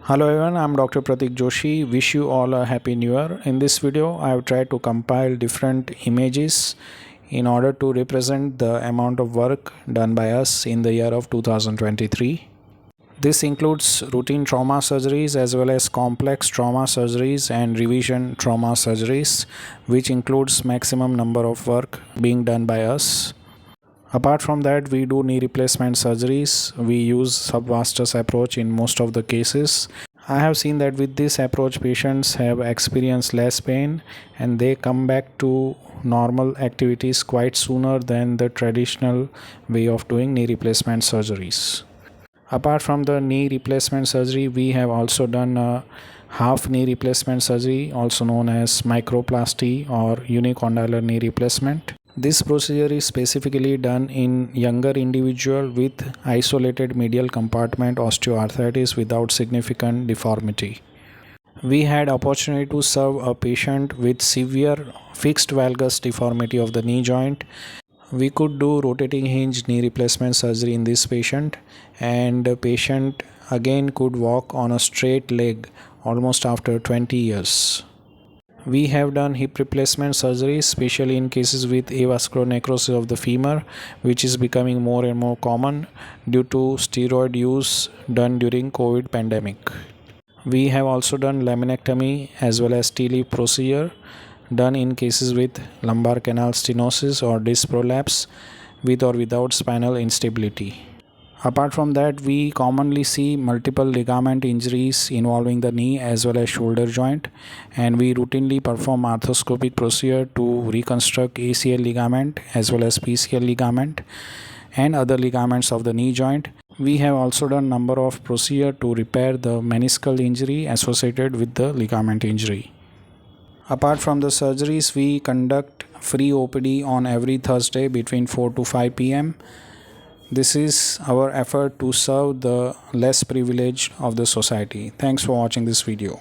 Hello everyone, I'm Dr. Prateek Joshi. Wish you all a happy new year. In this video, I have tried to compile different images in order to represent the amount of work done by us in the year of 2023. This includes routine trauma surgeries as well as complex trauma surgeries and revision trauma surgeries, which includes maximum number of work being done by us. Apart from that, we do knee replacement surgeries. We use subvastus approach in most of the cases. I have seen that with this approach, patients have experienced less pain and they come back to normal activities quite sooner than the traditional way of doing knee replacement surgeries. Apart from the knee replacement surgery, we have also done a half knee replacement surgery, also known as microplasty or unicondylar knee replacement. This procedure is specifically done in younger individual with isolated medial compartment osteoarthritis without significant deformity. We had opportunity to serve a patient with severe fixed valgus deformity of the knee joint. We could do rotating hinge knee replacement surgery in this patient, and the patient again could walk on a straight leg almost after 20 years. We have done hip replacement surgery, especially in cases with avascular necrosis of the femur, which is becoming more and more common due to steroid use done during COVID pandemic. We have also done laminectomy as well as T-leaf procedure done in cases with lumbar canal stenosis or disc prolapse with or without spinal instability. Apart from that, we commonly see multiple ligament injuries involving the knee as well as shoulder joint, and we routinely perform arthroscopic procedure to reconstruct ACL ligament as well as PCL ligament and other ligaments of the knee joint. We have also done number of procedure to repair the meniscal injury associated with the ligament injury. Apart from the surgeries, we conduct free OPD on every Thursday between 4 to 5 p.m. This is our effort to serve the less privileged of the society. Thanks for watching this video.